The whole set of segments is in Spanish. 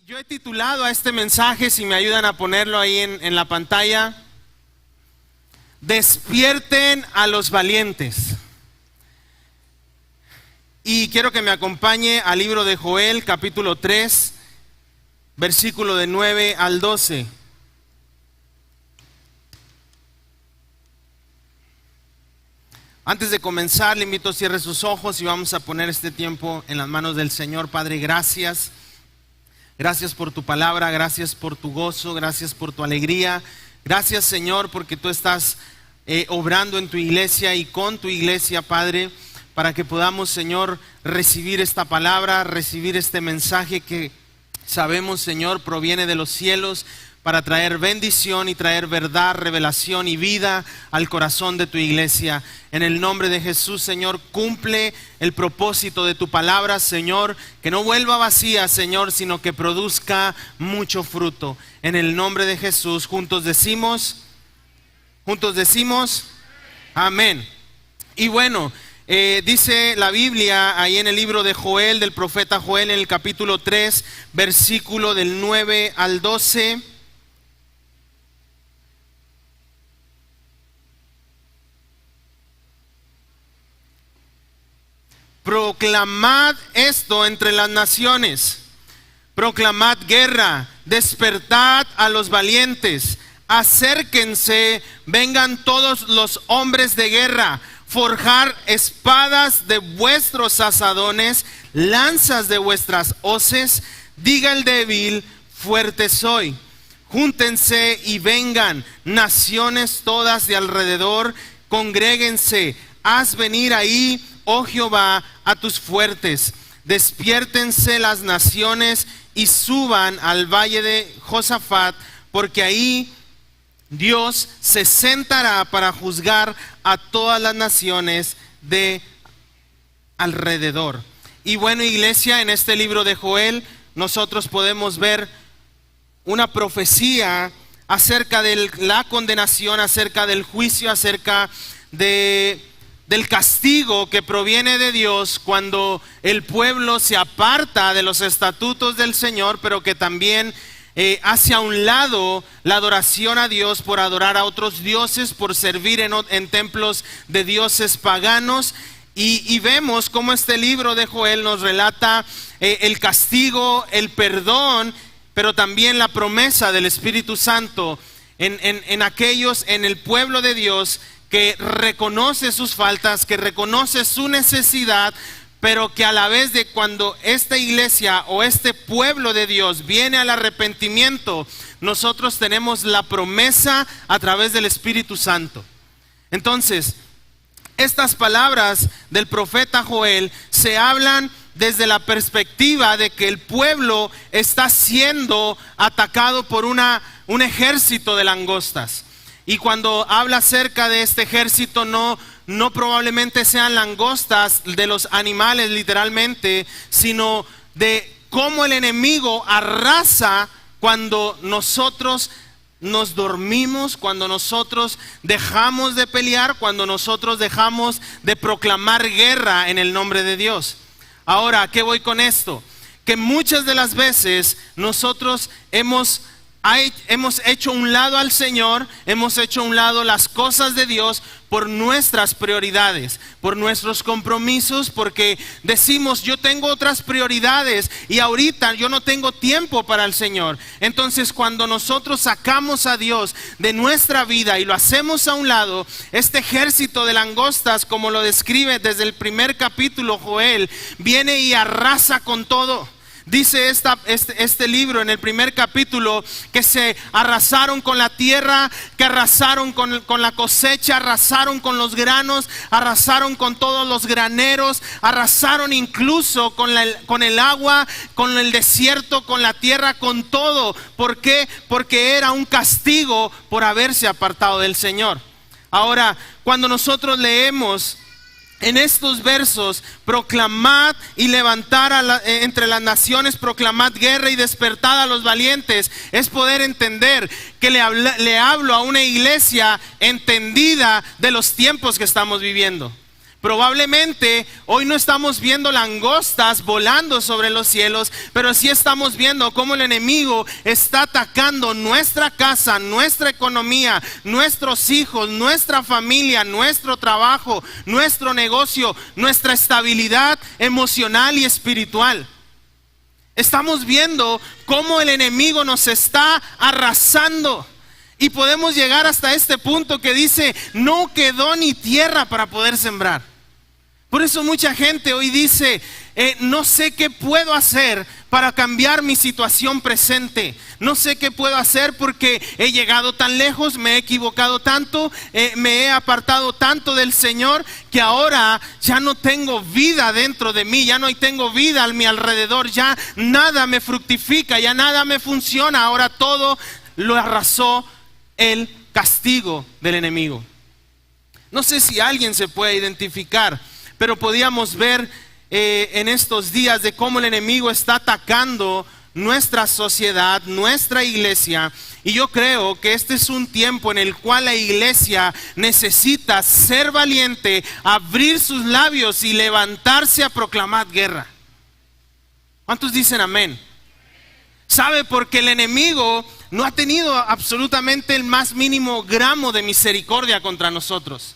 Yo he titulado a este mensaje, si me ayudan a ponerlo ahí en la pantalla, Despierten a los valientes. Y quiero que me acompañe al libro de Joel, capítulo 3, versículo de 9 al 12. Antes de comenzar, le invito a cierre sus ojos y vamos a poner este tiempo en las manos del Señor. Padre, gracias. Gracias por tu palabra, gracias por tu gozo, gracias por tu alegría. Gracias, Señor, porque tú estás obrando en tu iglesia y con tu iglesia, Padre, para que podamos, Señor, recibir esta palabra, recibir este mensaje que sabemos, Señor, proviene de los cielos, para traer bendición y traer verdad, revelación y vida al corazón de tu iglesia. En el nombre de Jesús, Señor, cumple el propósito de tu palabra, Señor, que no vuelva vacía, Señor, sino que produzca mucho fruto. En el nombre de Jesús, juntos decimos, amén. Y bueno, dice la Biblia ahí en el libro de Joel, del profeta Joel, en el capítulo 3, versículo del 9 al 12. Proclamad esto entre las naciones, proclamad guerra, despertad a los valientes, acérquense, vengan todos los hombres de guerra, forjar espadas de vuestros asadones, lanzas de vuestras hoces, diga el débil, fuerte soy. Júntense y vengan, naciones todas de alrededor, congréguense, haz venir ahí, oh Jehová, a tus fuertes. Despiértense las naciones y suban al valle de Josafat, porque ahí Dios se sentará para juzgar a todas las naciones de alrededor. Y bueno, iglesia, en este libro de Joel nosotros podemos ver una profecía acerca de la condenación, acerca del juicio, acerca del castigo que proviene de Dios cuando el pueblo se aparta de los estatutos del Señor, pero que también hace a un lado la adoración a Dios por adorar a otros dioses, por servir en templos de dioses paganos. Y vemos cómo este libro de Joel nos relata el castigo, el perdón, pero también la promesa del Espíritu Santo en aquellos, en el pueblo de Dios, que reconoce sus faltas, que reconoce su necesidad, pero que a la vez de cuando esta iglesia o este pueblo de Dios viene al arrepentimiento, nosotros tenemos la promesa a través del Espíritu Santo. Entonces, estas palabras del profeta Joel se hablan desde la perspectiva de que el pueblo está siendo atacado por un ejército de langostas. Y cuando habla acerca de este ejército, no probablemente sean langostas de los animales literalmente, sino de cómo el enemigo arrasa cuando nosotros nos dormimos, cuando nosotros dejamos de pelear, cuando nosotros dejamos de proclamar guerra en el nombre de Dios. Ahora, ¿a qué voy con esto? Que muchas de las veces nosotros hemos hecho a un lado al Señor, hemos hecho a un lado las cosas de Dios por nuestras prioridades, por nuestros compromisos, porque decimos yo tengo otras prioridades y ahorita yo no tengo tiempo para el Señor. Entonces cuando nosotros sacamos a Dios de nuestra vida y lo hacemos a un lado, este ejército de langostas, como lo describe desde el primer capítulo Joel, viene y arrasa con todo. Dice este libro en el primer capítulo que se arrasaron con la tierra, que arrasaron con la cosecha, arrasaron con los granos, arrasaron con todos los graneros, arrasaron incluso con el agua, con el desierto, con la tierra, con todo. ¿Por qué? Porque era un castigo por haberse apartado del Señor. Ahora, cuando nosotros leemos en estos versos, proclamad y levantar entre las naciones, proclamad guerra y despertad a los valientes, es poder entender que le hablo a una iglesia entendida de los tiempos que estamos viviendo. Probablemente hoy no estamos viendo langostas volando sobre los cielos, pero sí estamos viendo cómo el enemigo está atacando nuestra casa, nuestra economía, nuestros hijos, nuestra familia, nuestro trabajo, nuestro negocio, nuestra estabilidad emocional y espiritual. Estamos viendo cómo el enemigo nos está arrasando. Y podemos llegar hasta este punto que dice, no quedó ni tierra para poder sembrar. Por eso mucha gente hoy dice, no sé qué puedo hacer para cambiar mi situación presente. No sé qué puedo hacer porque he llegado tan lejos, me he equivocado tanto, me he apartado tanto del Señor, que ahora ya no tengo vida dentro de mí, ya no tengo vida a mi alrededor, ya nada me fructifica, ya nada me funciona, ahora todo lo arrasó el castigo del enemigo. No sé si alguien se puede identificar, pero podíamos ver en estos días de cómo el enemigo está atacando nuestra sociedad, nuestra iglesia. Y yo creo que este es un tiempo en el cual la iglesia necesita ser valiente, abrir sus labios y levantarse a proclamar guerra. ¿Cuántos dicen amén? ¿Sabe? Porque el enemigo no ha tenido absolutamente el más mínimo gramo de misericordia contra nosotros.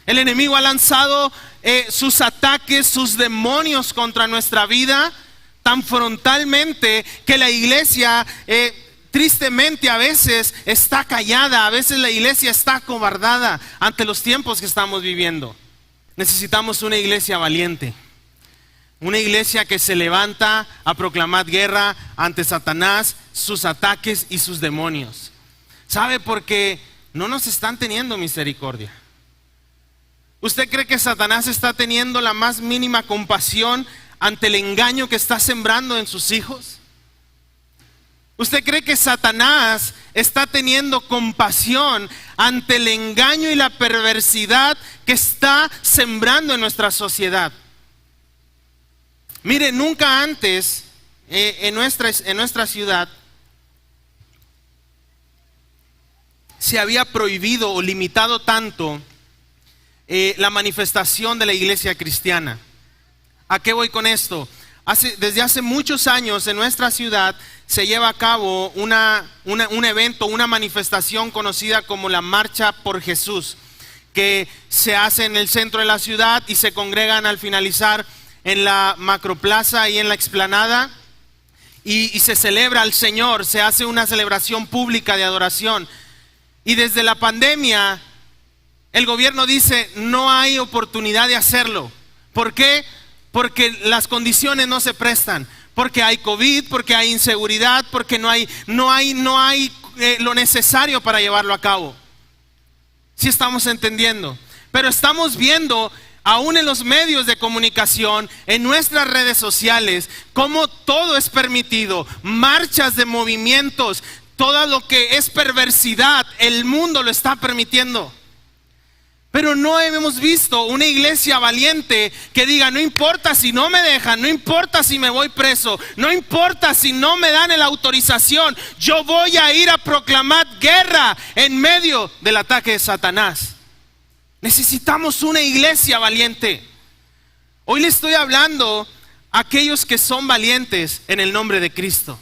El enemigo ha lanzado sus ataques, sus demonios contra nuestra vida tan frontalmente que la iglesia tristemente a veces está callada, a veces la iglesia está acobardada ante los tiempos que estamos viviendo. Necesitamos una iglesia valiente, una iglesia que se levanta a proclamar guerra ante Satanás, sus ataques y sus demonios. ¿Sabe? Porque no nos están teniendo misericordia. ¿Usted cree que Satanás está teniendo la más mínima compasión ante el engaño que está sembrando en sus hijos? ¿Usted cree que Satanás está teniendo compasión ante el engaño y la perversidad que está sembrando en nuestra sociedad? Mire, nunca antes en nuestra ciudad se había prohibido o limitado tanto la manifestación de la iglesia cristiana. ¿A qué voy con esto? Desde hace muchos años en nuestra ciudad se lleva a cabo un evento, una manifestación conocida como la Marcha por Jesús, que se hace en el centro de la ciudad y se congregan al finalizar en la macroplaza y en la explanada y se celebra al Señor, se hace una celebración pública de adoración. Y desde la pandemia el gobierno dice no hay oportunidad de hacerlo. ¿Por qué? Porque las condiciones no se prestan, porque hay COVID, porque hay inseguridad, porque no hay lo necesario para llevarlo a cabo. Sí estamos entendiendo, pero estamos viendo aún en los medios de comunicación, en nuestras redes sociales, cómo todo es permitido, marchas de movimientos, todo lo que es perversidad, el mundo lo está permitiendo. Pero no hemos visto una iglesia valiente que diga, no importa si no me dejan, no importa si me voy preso, no importa si no me dan la autorización, yo voy a ir a proclamar guerra en medio del ataque de Satanás. Necesitamos una iglesia valiente. Hoy le estoy hablando a aquellos que son valientes en el nombre de Cristo.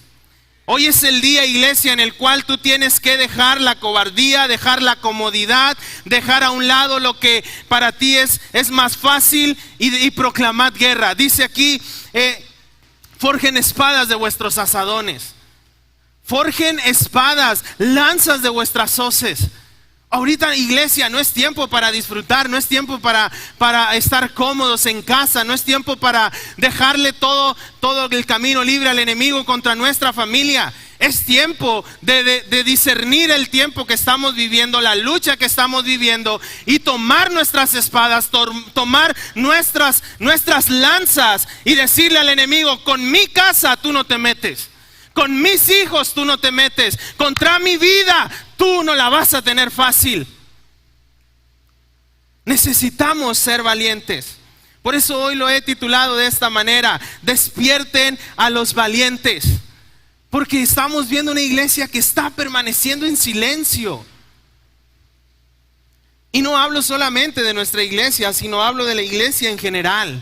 Hoy es el día, iglesia, en el cual tú tienes que dejar la cobardía, dejar la comodidad, dejar a un lado lo que para ti es más fácil y proclamar guerra. Dice aquí, forjen espadas de vuestros asadones, forjen espadas, lanzas de vuestras hoces. Ahorita, iglesia, no es tiempo para disfrutar, no es tiempo para estar cómodos en casa, no es tiempo para dejarle todo el camino libre al enemigo contra nuestra familia. Es tiempo de discernir el tiempo que estamos viviendo, la lucha que estamos viviendo y tomar nuestras espadas, tomar nuestras lanzas y decirle al enemigo, con mi casa tú no te metes. Con mis hijos tú no te metes. Contra mi vida tú no la vas a tener fácil. Necesitamos ser valientes. Por eso hoy lo he titulado de esta manera: despierten a los valientes. Porque estamos viendo una iglesia que está permaneciendo en silencio. Y no hablo solamente de nuestra iglesia, sino hablo de la iglesia en general.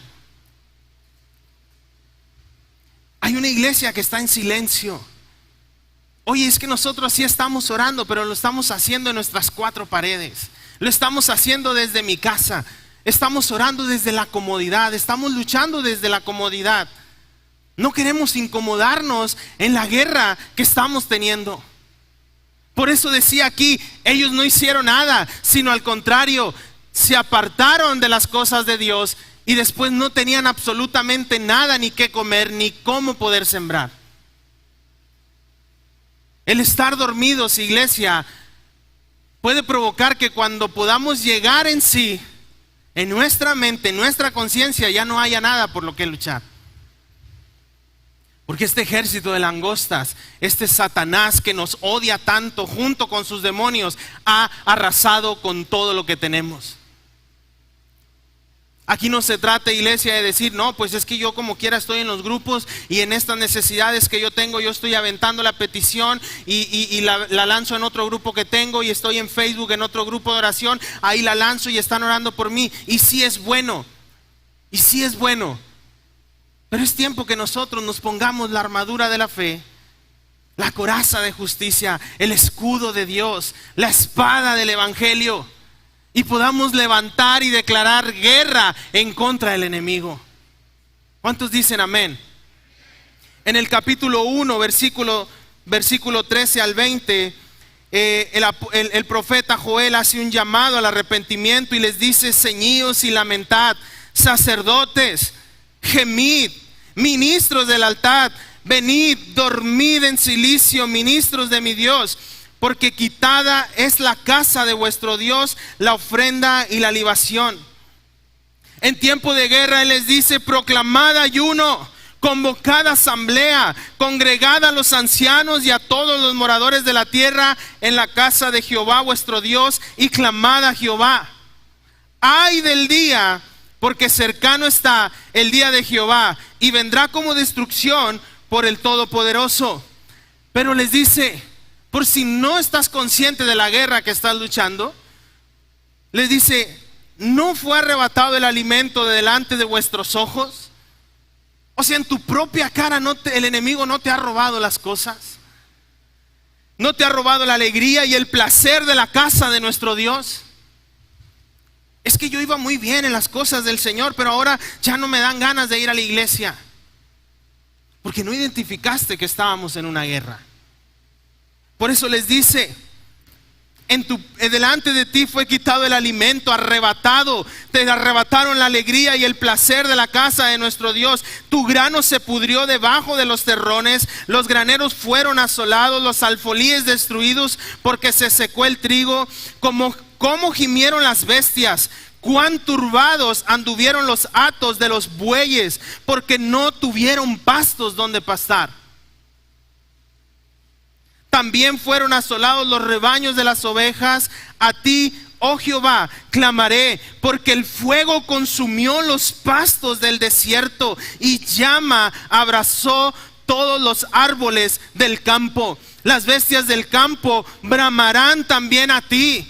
Hay una iglesia que está en silencio. Oye, es que nosotros sí estamos orando, pero lo estamos haciendo en nuestras cuatro paredes. Lo estamos haciendo desde mi casa. Estamos orando desde la comodidad. Estamos luchando desde la comodidad. No queremos incomodarnos en la guerra que estamos teniendo. Por eso decía aquí, ellos no hicieron nada, sino al contrario, se apartaron de las cosas de Dios y después no tenían absolutamente nada, ni qué comer, ni cómo poder sembrar. El estar dormidos, iglesia, puede provocar que cuando podamos llegar en sí, en nuestra mente, en nuestra conciencia, ya no haya nada por lo que luchar. Porque este ejército de langostas, este Satanás que nos odia tanto junto con sus demonios, ha arrasado con todo lo que tenemos. Aquí no se trata, iglesia, de decir, no, pues es que yo como quiera estoy en los grupos y en estas necesidades que yo tengo, yo estoy aventando la petición y la lanzo en otro grupo que tengo, y estoy en Facebook en otro grupo de oración, ahí la lanzo y están orando por mí. Y sí es bueno, pero es tiempo que nosotros nos pongamos la armadura de la fe, la coraza de justicia, el escudo de Dios, la espada del evangelio, y podamos levantar y declarar guerra en contra del enemigo. ¿Cuántos dicen amén? En el capítulo 1, versículo 13 al 20, el profeta Joel hace un llamado al arrepentimiento y les dice: ceñíos y lamentad, sacerdotes, gemid, ministros del altar, venid, dormid en silicio, ministros de mi Dios, porque quitada es la casa de vuestro Dios, la ofrenda y la libación. En tiempo de guerra Él les dice: proclamad ayuno, convocad asamblea, congregad a los ancianos y a todos los moradores de la tierra en la casa de Jehová vuestro Dios, y clamad a Jehová. Ay del día, porque cercano está el día de Jehová, y vendrá como destrucción por el Todopoderoso. Pero les dice, por si no estás consciente de la guerra que estás luchando, les dice: ¿no fue arrebatado el alimento de delante de vuestros ojos? O sea, en tu propia cara el enemigo no te ha robado las cosas. No te ha robado la alegría y el placer de la casa de nuestro Dios. Es que yo iba muy bien en las cosas del Señor, pero ahora ya no me dan ganas de ir a la iglesia. Porque no identificaste que estábamos en una guerra. Por eso les dice: delante de ti fue quitado el alimento, arrebatado, te arrebataron la alegría y el placer de la casa de nuestro Dios. Tu grano se pudrió debajo de los terrones, los graneros fueron asolados, los alfolíes destruidos, porque se secó el trigo. Como gimieron las bestias, cuán turbados anduvieron los hatos de los bueyes, porque no tuvieron pastos donde pastar. También fueron asolados los rebaños de las ovejas. A ti, oh Jehová, clamaré, porque el fuego consumió los pastos del desierto y llama abrazó todos los árboles del campo. Las bestias del campo bramarán también a ti.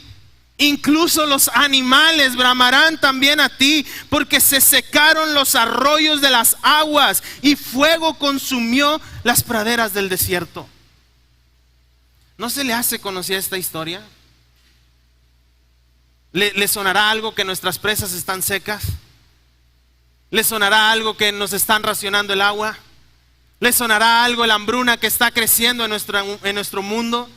Incluso los animales bramarán también a ti, porque se secaron los arroyos de las aguas y fuego consumió las praderas del desierto. ¿No se le hace conocida esta historia? ¿Le sonará algo que nuestras presas están secas? ¿Le sonará algo que nos están racionando el agua? ¿Le sonará algo la hambruna que está creciendo en nuestro mundo?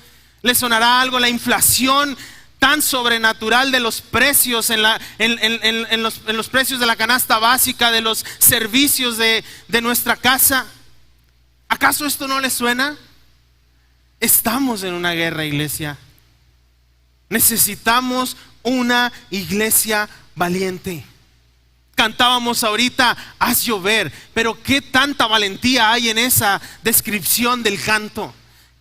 ¿Le sonará algo la inflación tan sobrenatural de los precios en los precios de la canasta básica, de los servicios de nuestra casa? ¿Acaso esto no le suena? Estamos en una guerra, iglesia. Necesitamos una iglesia valiente. Cantábamos ahorita: haz llover, pero qué tanta valentía hay en esa descripción del canto.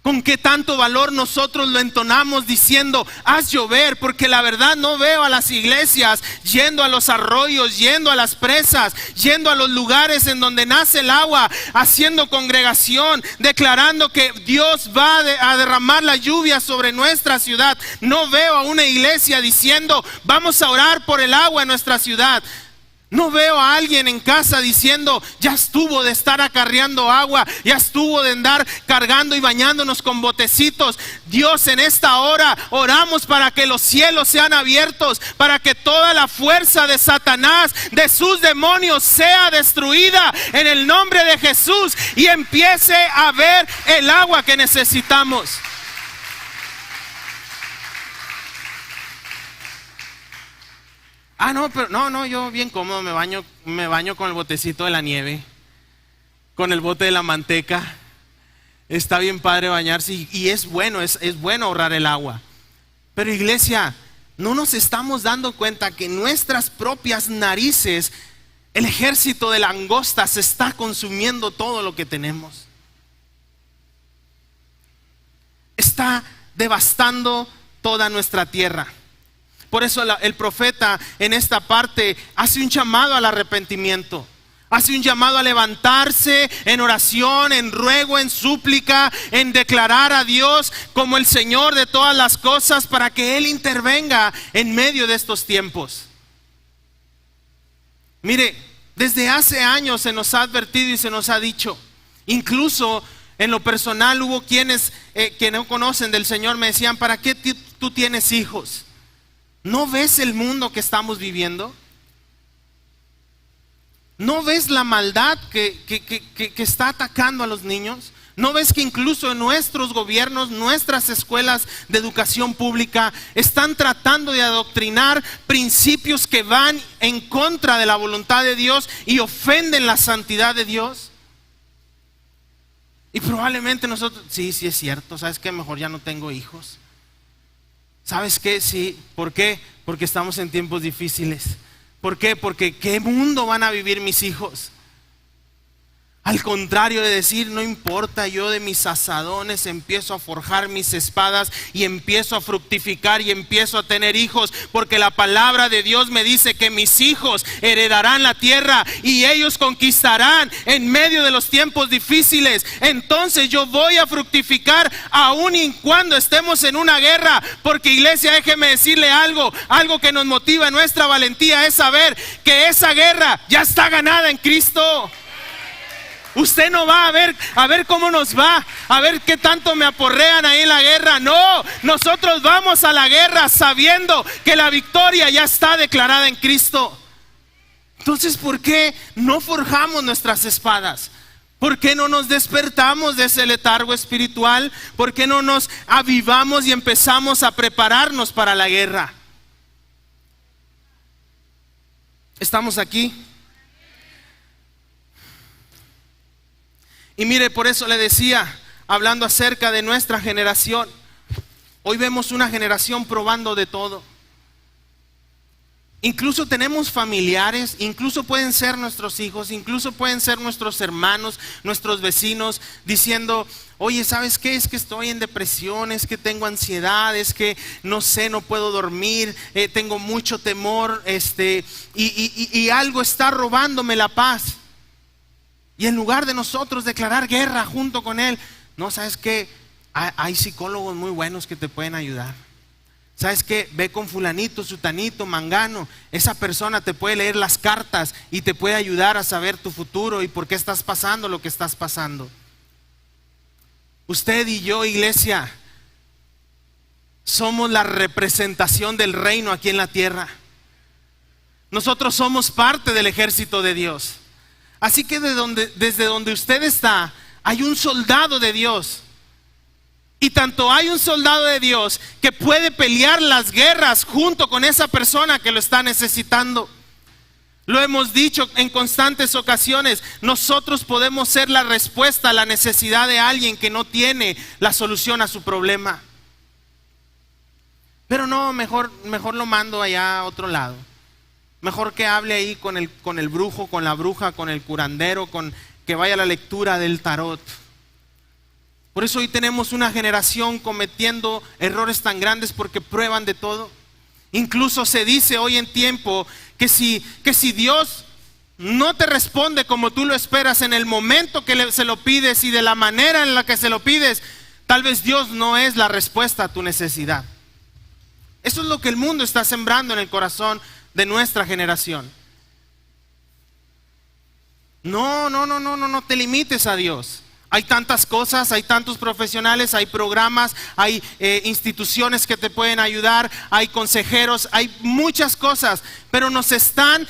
Con qué tanto valor nosotros lo entonamos diciendo, haz llover, porque la verdad no veo a las iglesias yendo a los arroyos, yendo a las presas, yendo a los lugares en donde nace el agua, haciendo congregación, declarando que Dios va a derramar la lluvia sobre nuestra ciudad. No veo a una iglesia diciendo, vamos a orar por el agua en nuestra ciudad. No veo a alguien en casa diciendo, ya estuvo de estar acarreando agua, ya estuvo de andar cargando y bañándonos con botecitos. Dios, en esta hora oramos para que los cielos sean abiertos, para que toda la fuerza de Satanás, de sus demonios, sea destruida en el nombre de Jesús y empiece a ver el agua que necesitamos. No, pero no, yo bien cómodo me baño con el botecito de la nieve, con el bote de la manteca. Está bien padre bañarse y es bueno ahorrar el agua. Pero iglesia, no nos estamos dando cuenta que en nuestras propias narices el ejército de langostas está consumiendo todo lo que tenemos. Está devastando toda nuestra tierra. Por eso el profeta en esta parte hace un llamado al arrepentimiento. Hace un llamado a levantarse en oración, en ruego, en súplica, en declarar a Dios como el Señor de todas las cosas para que Él intervenga en medio de estos tiempos. Mire, desde hace años se nos ha advertido y se nos ha dicho, incluso en lo personal hubo quienes que no conocen del Señor me decían, ¿para qué tú tienes hijos? ¿No ves el mundo que estamos viviendo? ¿No ves la maldad que está atacando a los niños? ¿No ves que incluso en nuestros gobiernos, nuestras escuelas de educación pública están tratando de adoctrinar principios que van en contra de la voluntad de Dios y ofenden la santidad de Dios? Y probablemente nosotros, sí es cierto, ¿sabes qué? Mejor ya no tengo hijos. ¿Sabes qué? Sí. ¿Por qué? Porque estamos en tiempos difíciles. ¿Por qué? Porque ¿qué mundo van a vivir mis hijos? Al contrario de decir, no importa, yo de mis azadones empiezo a forjar mis espadas y empiezo a fructificar y empiezo a tener hijos, porque la palabra de Dios me dice que mis hijos heredarán la tierra y ellos conquistarán en medio de los tiempos difíciles. Entonces yo voy a fructificar aun y cuando estemos en una guerra, porque iglesia, déjeme decirle algo que nos motiva en nuestra valentía es saber que esa guerra ya está ganada en Cristo. Usted no va a ver cómo nos va, a ver qué tanto me aporrean ahí en la guerra. No, nosotros vamos a la guerra sabiendo que la victoria ya está declarada en Cristo. Entonces, ¿por qué no forjamos nuestras espadas? ¿Por qué no nos despertamos de ese letargo espiritual? ¿Por qué no nos avivamos y empezamos a prepararnos para la guerra? ¿Estamos aquí? Y mire, por eso le decía, hablando acerca de nuestra generación, hoy vemos una generación probando de todo. Incluso tenemos familiares, incluso pueden ser nuestros hijos, incluso pueden ser nuestros hermanos, nuestros vecinos, diciendo, oye, ¿sabes qué? Es que estoy en depresión, es que tengo ansiedad, es que no sé, no puedo dormir, tengo mucho temor, y algo está robándome la paz. Y en lugar de nosotros declarar guerra junto con él, no, ¿sabes qué? Hay psicólogos muy buenos que te pueden ayudar. ¿Sabes qué? Ve con fulanito, sutanito, mangano. Esa persona te puede leer las cartas y te puede ayudar a saber tu futuro y por qué estás pasando lo que estás pasando. Usted y yo, iglesia, somos la representación del reino aquí en la tierra. Nosotros somos parte del ejército de Dios. Así que desde donde usted está, hay un soldado de Dios. Y tanto hay un soldado de Dios que puede pelear las guerras junto con esa persona que lo está necesitando. Lo hemos dicho en constantes ocasiones, nosotros podemos ser la respuesta a la necesidad de alguien que no tiene la solución a su problema. Pero no, mejor lo mando allá a otro lado. Mejor que hable ahí con el brujo, con la bruja, con el curandero, que vaya a la lectura del tarot. Por eso hoy tenemos una generación cometiendo errores tan grandes porque prueban de todo. Incluso se dice hoy en tiempo que si Dios no te responde como tú lo esperas en el momento que se lo pides y de la manera en la que se lo pides, tal vez Dios no es la respuesta a tu necesidad. Eso es lo que el mundo está sembrando en el corazón de nuestra generación. No te limites a Dios. Hay tantas cosas, hay tantos profesionales, hay programas, hay instituciones que te pueden ayudar, hay consejeros, hay muchas cosas, pero nos están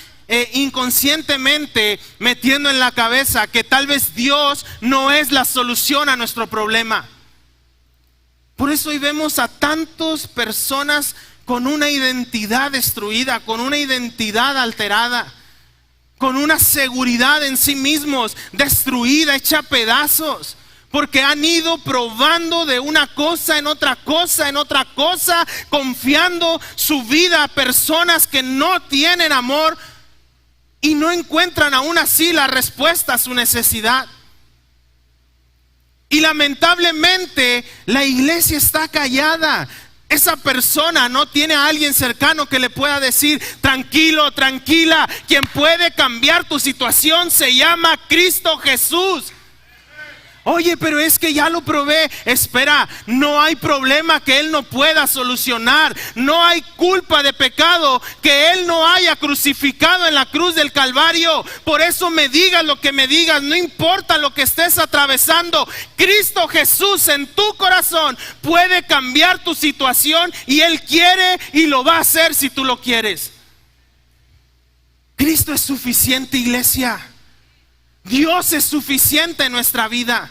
inconscientemente metiendo en la cabeza que tal vez Dios no es la solución a nuestro problema. Por eso hoy vemos a tantas personas con una identidad destruida, con una identidad alterada, con una seguridad en sí mismos destruida, hecha a pedazos, porque han ido probando de una cosa en otra cosa, confiando su vida a personas que no tienen amor y no encuentran aún así la respuesta a su necesidad. Y lamentablemente la iglesia está callada. Esa persona no tiene a alguien cercano que le pueda decir: tranquilo, tranquila, quien puede cambiar tu situación se llama Cristo Jesús. Oye, pero es que ya lo probé. Espera, no hay problema que Él no pueda solucionar. No hay culpa de pecado que Él no haya crucificado en la cruz del Calvario. Por eso me digas lo que me digas, no importa lo que estés atravesando, Cristo Jesús en tu corazón puede cambiar tu situación, y Él quiere y lo va a hacer si tú lo quieres. Cristo es suficiente, iglesia. Dios es suficiente en nuestra vida.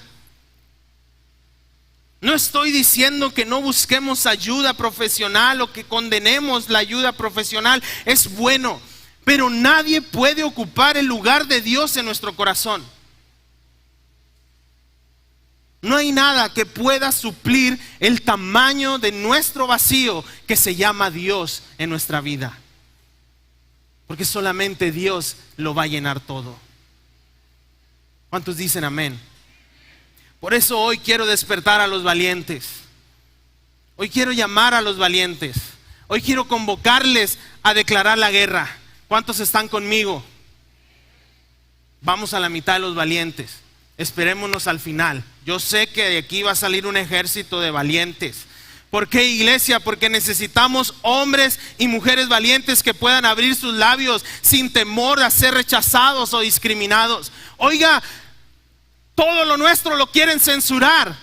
No estoy diciendo que no busquemos ayuda profesional o que condenemos la ayuda profesional. Es bueno, pero nadie puede ocupar el lugar de Dios en nuestro corazón. No hay nada que pueda suplir el tamaño de nuestro vacío que se llama Dios en nuestra vida. Porque solamente Dios lo va a llenar todo. ¿Cuántos dicen amén? Por eso hoy quiero despertar a los valientes. Hoy quiero llamar a los valientes. Hoy quiero convocarles a declarar la guerra. ¿Cuántos están conmigo? Vamos a la mitad de los valientes. Esperémonos al final. Yo sé que de aquí va a salir un ejército de valientes. ¿Por qué, iglesia? Porque necesitamos hombres y mujeres valientes que puedan abrir sus labios sin temor a ser rechazados o discriminados. Oiga, todo lo nuestro lo quieren censurar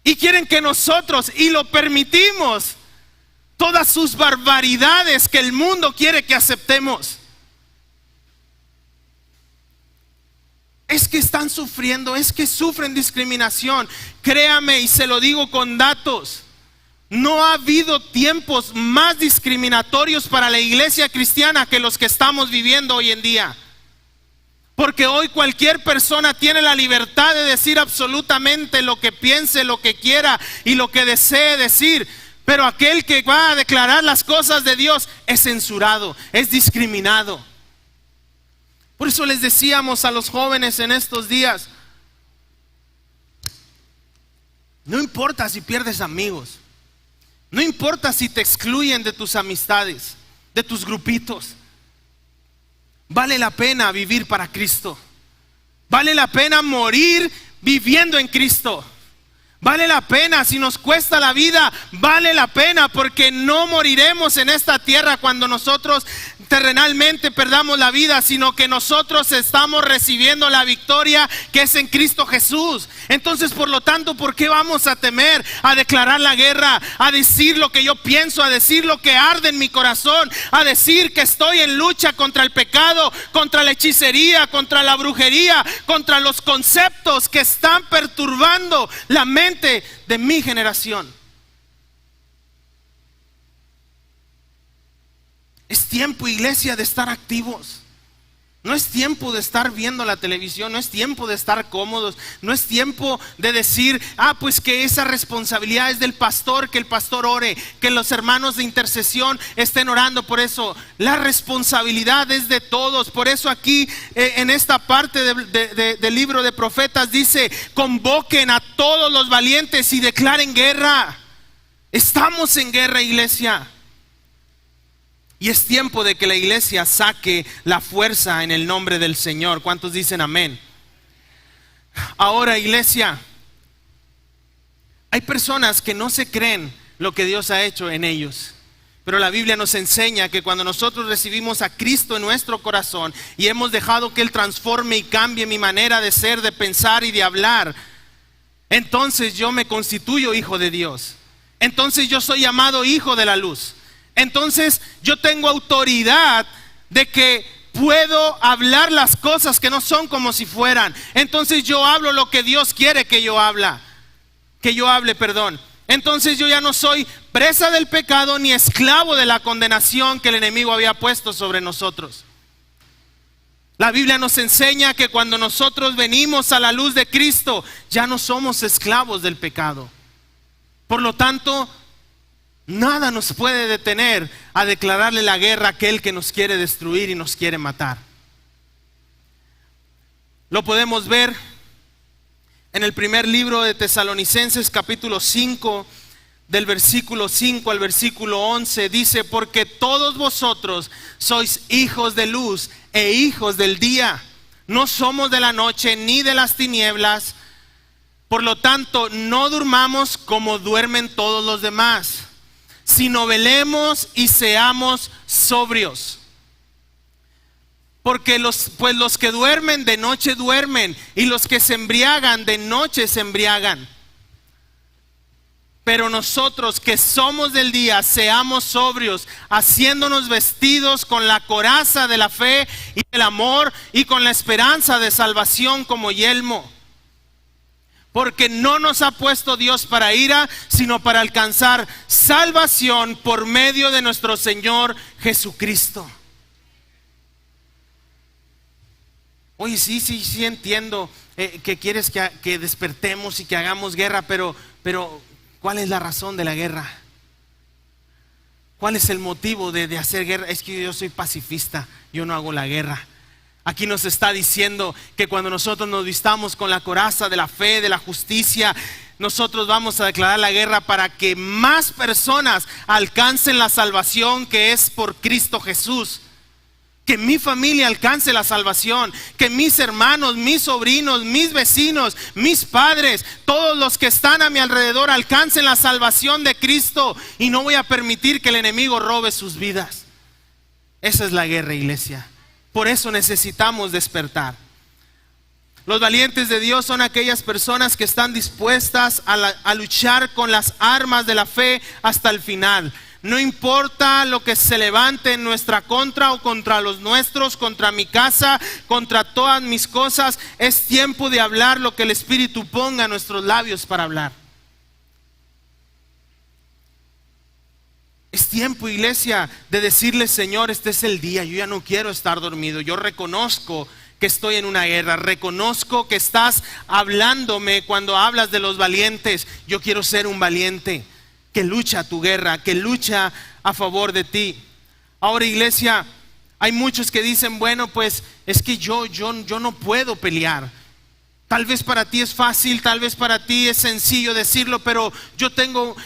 y quieren que nosotros, y lo permitimos, todas sus barbaridades que el mundo quiere que aceptemos. Es que están sufriendo, es que sufren discriminación. Créame, y se lo digo con datos, no ha habido tiempos más discriminatorios para la iglesia cristiana que los que estamos viviendo hoy en día. Porque hoy cualquier persona tiene la libertad de decir absolutamente lo que piense, lo que quiera y lo que desee decir. Pero aquel que va a declarar las cosas de Dios es censurado, es discriminado. Por eso les decíamos a los jóvenes en estos días: no importa si pierdes amigos, no importa si te excluyen de tus amistades, de tus grupitos. Vale la pena vivir para Cristo. Vale la pena morir viviendo en Cristo. Vale la pena, si nos cuesta la vida, vale la pena, porque no moriremos en esta tierra cuando nosotros terrenalmente perdamos la vida, sino que nosotros estamos recibiendo la victoria que es en Cristo Jesús. Entonces, por lo tanto, ¿por qué vamos a temer a declarar la guerra, a decir lo que yo pienso, a decir lo que arde en mi corazón, a decir que estoy en lucha contra el pecado, contra la hechicería, contra la brujería, contra los conceptos que están perturbando la mente de mi generación? Es tiempo, iglesia, de estar activos. No es tiempo de estar viendo la televisión, no es tiempo de estar cómodos, no es tiempo de decir, pues que esa responsabilidad es del pastor, que el pastor ore, que los hermanos de intercesión estén orando por eso. La responsabilidad es de todos. Por eso aquí en esta parte del libro de Profetas dice, convoquen a todos los valientes y declaren guerra. Estamos en guerra, iglesia. Y es tiempo de que la iglesia saque la fuerza en el nombre del Señor. ¿Cuántos dicen amén? Ahora, iglesia, hay personas que no se creen lo que Dios ha hecho en ellos. Pero la Biblia nos enseña que cuando nosotros recibimos a Cristo en nuestro corazón y hemos dejado que Él transforme y cambie mi manera de ser, de pensar y de hablar, entonces yo me constituyo hijo de Dios. Entonces yo soy llamado hijo de la luz. Entonces yo tengo autoridad de que puedo hablar las cosas que no son como si fueran. Entonces yo hablo lo que Dios quiere que yo hable. Entonces yo ya no soy presa del pecado ni esclavo de la condenación que el enemigo había puesto sobre nosotros. La Biblia nos enseña que cuando nosotros venimos a la luz de Cristo, ya no somos esclavos del pecado. Por lo tanto, nada nos puede detener a declararle la guerra a aquel que nos quiere destruir y nos quiere matar. Lo podemos ver en el primer libro de Tesalonicenses, capítulo 5, del versículo 5 al versículo 11. Dice, porque todos vosotros sois hijos de luz e hijos del día. No somos de la noche ni de las tinieblas. Por lo tanto, no durmamos como duermen todos los demás, sino velemos y seamos sobrios. Porque los que duermen de noche duermen, y los que se embriagan de noche se embriagan. Pero nosotros que somos del día, seamos sobrios, haciéndonos vestidos con la coraza de la fe y del amor, y con la esperanza de salvación como yelmo. Porque no nos ha puesto Dios para ira, sino para alcanzar salvación por medio de nuestro Señor Jesucristo. Oye, sí entiendo que quieres que despertemos y que hagamos guerra, pero ¿cuál es la razón de la guerra? ¿Cuál es el motivo de hacer guerra? Es que yo soy pacifista, yo no hago la guerra. Aquí nos está diciendo que cuando nosotros nos vistamos con la coraza de la fe, de la justicia, nosotros vamos a declarar la guerra para que más personas alcancen la salvación que es por Cristo Jesús. Que mi familia alcance la salvación, que mis hermanos, mis sobrinos, mis vecinos, mis padres, todos los que están a mi alrededor alcancen la salvación de Cristo, y no voy a permitir que el enemigo robe sus vidas. Esa es la guerra, iglesia. Por eso necesitamos despertar. Los valientes de Dios son aquellas personas que están dispuestas a luchar con las armas de la fe hasta el final. No importa lo que se levante en nuestra contra o contra los nuestros, contra mi casa, contra todas mis cosas. Es tiempo de hablar lo que el Espíritu ponga en nuestros labios para hablar. Es tiempo, iglesia, de decirle, Señor, este es el día, yo ya no quiero estar dormido. Yo reconozco que estoy en una guerra, reconozco que estás hablándome cuando hablas de los valientes. Yo quiero ser un valiente que lucha tu guerra, que lucha a favor de ti. Ahora, iglesia, hay muchos que dicen, bueno, pues es que yo no puedo pelear. Tal vez para ti es fácil, tal vez para ti es sencillo decirlo, pero yo tengo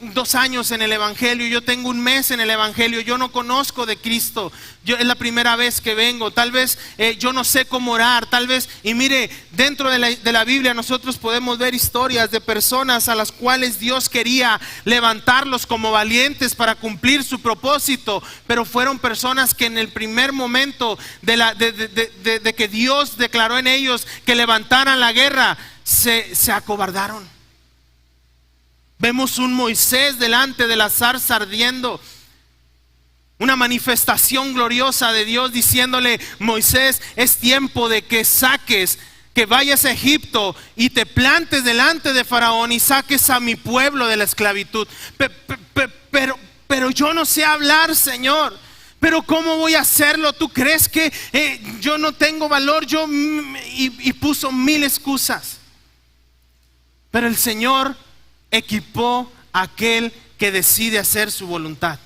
2 años en el Evangelio, yo tengo 1 mes en el Evangelio, yo no conozco de Cristo, es la primera vez que vengo, tal vez yo no sé cómo orar, tal vez, y mire, dentro de la Biblia nosotros podemos ver historias de personas a las cuales Dios quería levantarlos como valientes para cumplir su propósito, pero fueron personas que en el primer momento de que Dios declaró en ellos que levantaran la guerra, se acobardaron. Vemos un Moisés delante de la zarza ardiendo, una manifestación gloriosa de Dios diciéndole, Moisés, es tiempo de que saques, que vayas a Egipto y te plantes delante de Faraón y saques a mi pueblo de la esclavitud. Pero yo no sé hablar, Señor. Pero ¿cómo voy a hacerlo? ¿Tú crees que yo no tengo valor? Y puso 1000 excusas. Pero el Señor equipó a aquel que decide hacer su voluntad.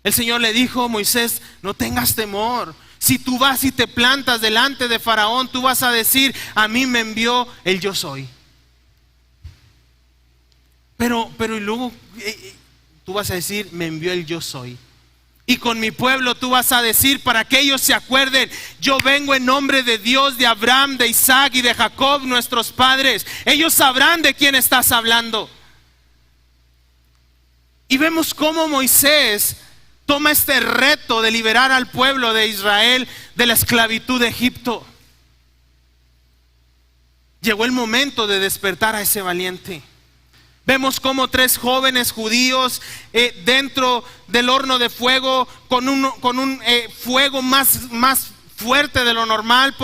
El Señor le dijo: Moisés, no tengas temor. Si tú vas y te plantas delante de Faraón, tú vas a decir: a mí me envió el yo soy. Pero y luego tú vas a decir: me envió el yo soy. Y con mi pueblo tú vas a decir, para que ellos se acuerden: yo vengo en nombre de Dios, de Abraham, de Isaac y de Jacob, nuestros padres. Ellos sabrán de quién estás hablando. Y vemos cómo Moisés toma este reto de liberar al pueblo de Israel de la esclavitud de Egipto. Llegó el momento de despertar a ese valiente. Vemos como 3 jóvenes judíos dentro del horno de fuego, con un fuego más fuerte de lo normal,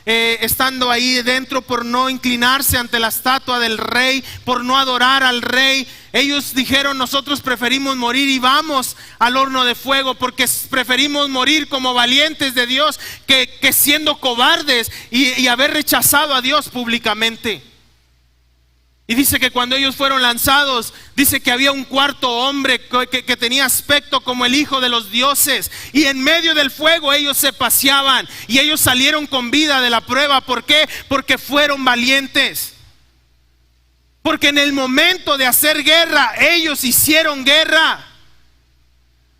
estando ahí dentro, por no inclinarse ante la estatua del rey, por no adorar al rey. Ellos dijeron: nosotros preferimos morir y vamos al horno de fuego, porque preferimos morir como valientes de Dios que siendo cobardes y haber rechazado a Dios públicamente. Y dice que cuando ellos fueron lanzados, dice que había un cuarto hombre que tenía aspecto como el hijo de los dioses. Y en medio del fuego ellos se paseaban y ellos salieron con vida de la prueba. ¿Por qué? Porque fueron valientes. Porque en el momento de hacer guerra, ellos hicieron guerra.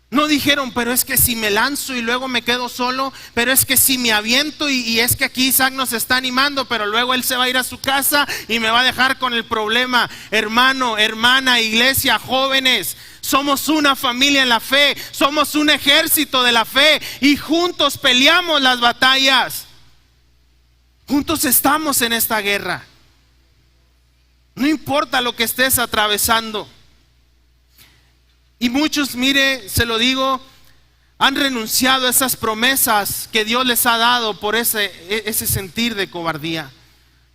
No dijeron: pero es que si me lanzo y luego me quedo solo, pero es que si me aviento y es que aquí Isaac nos está animando, pero luego él se va a ir a su casa y me va a dejar con el problema. Hermano, hermana, iglesia, jóvenes, somos una familia en la fe, somos un ejército de la fe y juntos peleamos las batallas. Juntos estamos en esta guerra. No importa lo que estés atravesando. Y muchos, mire, se lo digo, han renunciado a esas promesas que Dios les ha dado por ese sentir de cobardía.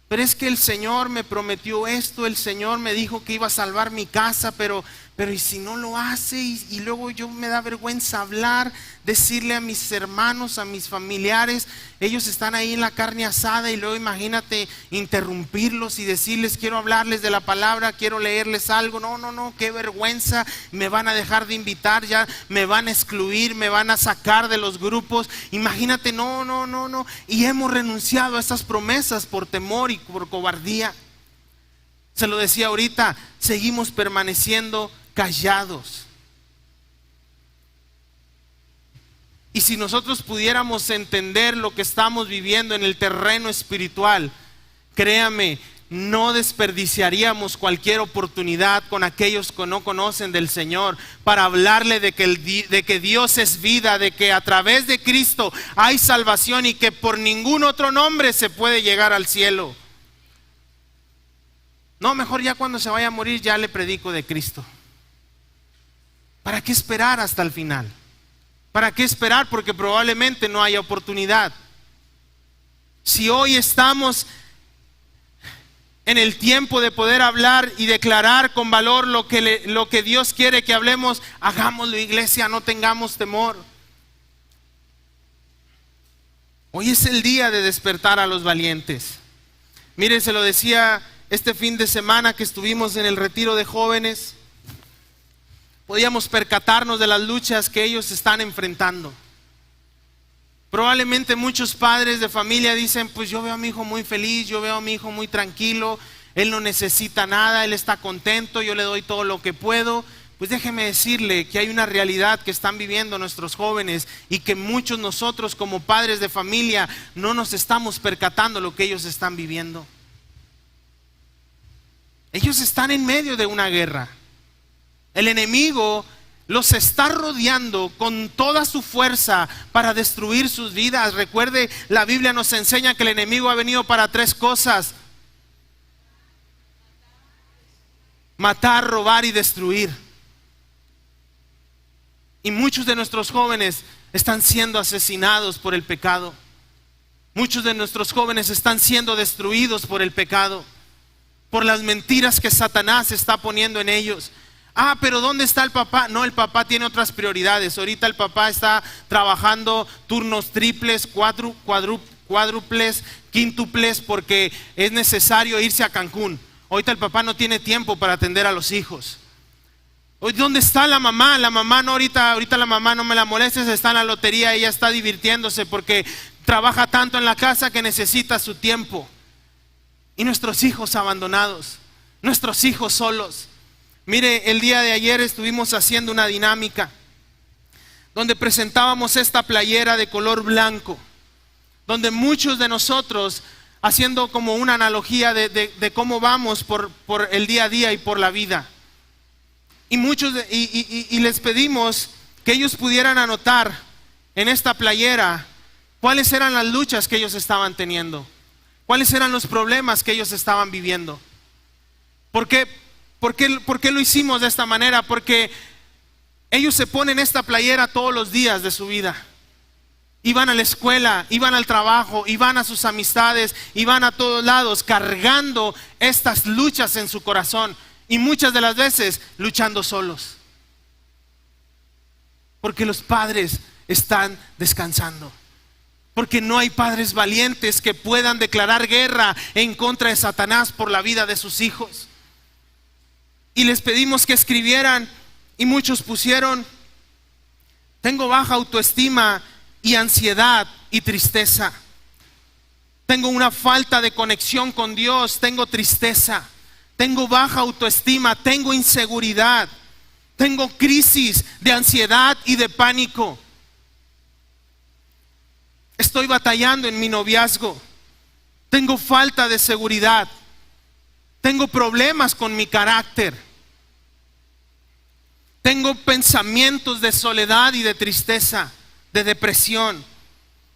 Pero es que el Señor me prometió esto, el Señor me dijo que iba a salvar mi casa, pero y si no lo hace, y luego yo me da vergüenza hablar, decirle a mis hermanos, a mis familiares, ellos están ahí en la carne asada, y luego imagínate interrumpirlos y decirles: quiero hablarles de la palabra, quiero leerles algo. No, qué vergüenza, me van a dejar de invitar, ya me van a excluir, me van a sacar de los grupos. Imagínate, no. Y hemos renunciado a esas promesas por temor y por cobardía. Se lo decía ahorita, seguimos permaneciendo callados. Y si nosotros pudiéramos entender lo que estamos viviendo en el terreno espiritual, créame, no desperdiciaríamos cualquier oportunidad con aquellos que no conocen del Señor para hablarle de que Dios es vida, de que a través de Cristo hay salvación y que por ningún otro nombre se puede llegar al cielo. No, mejor ya cuando se vaya a morir ya le predico de Cristo. ¿Para qué esperar hasta el final? ¿Para qué esperar? Porque probablemente no haya oportunidad. Si hoy estamos en el tiempo de poder hablar y declarar con valor lo que Dios quiere que hablemos, hagámoslo, iglesia, no tengamos temor. Hoy es el día de despertar a los valientes. Miren, se lo decía este fin de semana que estuvimos en el retiro de jóvenes. Podíamos percatarnos de las luchas que ellos están enfrentando. Probablemente muchos padres de familia dicen: pues yo veo a mi hijo muy feliz, yo veo a mi hijo muy tranquilo, él no necesita nada, él está contento, yo le doy todo lo que puedo. Pues déjeme decirle que hay una realidad que están viviendo nuestros jóvenes y que muchos nosotros como padres de familia no nos estamos percatando lo que ellos están viviendo. Ellos están en medio de una guerra. El enemigo los está rodeando con toda su fuerza para destruir sus vidas. Recuerde, la Biblia nos enseña que el enemigo ha venido para 3 cosas: matar, robar y destruir. Y muchos de nuestros jóvenes están siendo asesinados por el pecado. Muchos de nuestros jóvenes están siendo destruidos por el pecado, por las mentiras que Satanás está poniendo en ellos. Ah, pero ¿dónde está el papá? No, el papá tiene otras prioridades. Ahorita el papá está trabajando turnos triples, cuádruples, quíntuples, porque es necesario irse a Cancún. Ahorita el papá no tiene tiempo para atender a los hijos. ¿Dónde está la mamá? La mamá no, ahorita la mamá no me la molestes, está en la lotería, ella está divirtiéndose porque trabaja tanto en la casa que necesita su tiempo. Y nuestros hijos abandonados, nuestros hijos solos. Mire, el día de ayer estuvimos haciendo una dinámica donde presentábamos esta playera de color blanco, donde muchos de nosotros, haciendo como una analogía de cómo vamos por el día a día y por la vida. Y muchos y les pedimos que ellos pudieran anotar en esta playera cuáles eran las luchas que ellos estaban teniendo, cuáles eran los problemas que ellos estaban viviendo. ¿Por qué lo hicimos de esta manera? Porque ellos se ponen esta playera todos los días de su vida. Iban a la escuela, iban al trabajo, iban a sus amistades, iban a todos lados cargando estas luchas en su corazón. Y muchas de las veces luchando solos. Porque los padres están descansando. Porque no hay padres valientes que puedan declarar guerra en contra de Satanás por la vida de sus hijos. Y les pedimos que escribieran, y muchos pusieron: tengo baja autoestima y ansiedad y tristeza. Tengo una falta de conexión con Dios, tengo tristeza. Tengo baja autoestima, tengo inseguridad, tengo crisis de ansiedad y de pánico. Estoy batallando en mi noviazgo, tengo falta de seguridad, tengo problemas con mi carácter, tengo pensamientos de soledad y de tristeza, de depresión,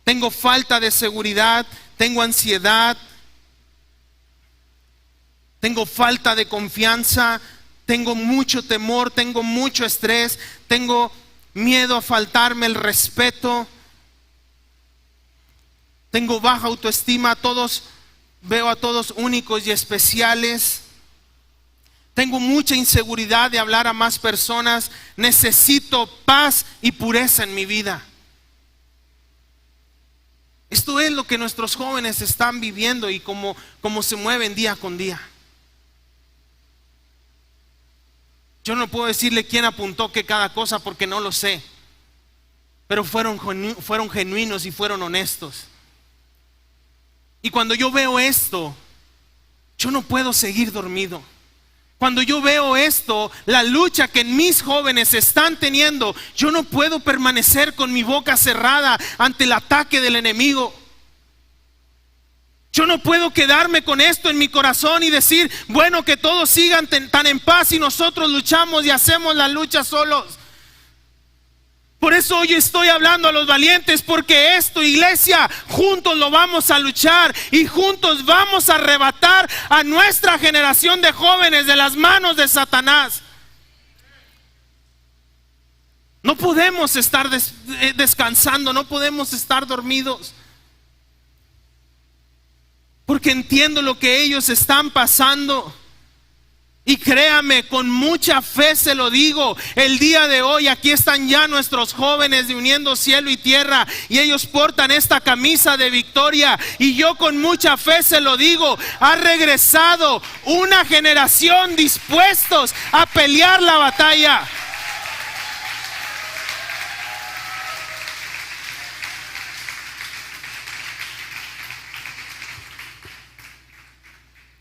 tengo falta de seguridad, tengo ansiedad, tengo falta de confianza, tengo mucho temor, tengo mucho estrés, tengo miedo a faltarme el respeto, tengo baja autoestima, veo a todos únicos y especiales, tengo mucha inseguridad de hablar a más personas, necesito paz y pureza en mi vida. Esto es lo que nuestros jóvenes están viviendo y cómo se mueven día con día. Yo no puedo decirle quién apuntó qué cada cosa porque no lo sé. Pero fueron genuinos y fueron honestos. Y cuando yo veo esto, yo no puedo seguir dormido. Cuando yo veo esto, la lucha que mis jóvenes están teniendo, yo no puedo permanecer con mi boca cerrada ante el ataque del enemigo. Yo no puedo quedarme con esto en mi corazón y decir, bueno, que todos sigan tan en paz y nosotros luchamos y hacemos la lucha solos. Por eso hoy estoy hablando a los valientes, porque esto, iglesia, juntos lo vamos a luchar y juntos vamos a arrebatar a nuestra generación de jóvenes de las manos de Satanás. No podemos estar descansando, no podemos estar dormidos. Porque entiendo lo que ellos están pasando. Y créame, con mucha fe se lo digo, el día de hoy aquí están ya nuestros jóvenes de Uniendo Cielo y Tierra, y ellos portan esta camisa de victoria, y yo con mucha fe se lo digo, ha regresado una generación dispuestos a pelear la batalla.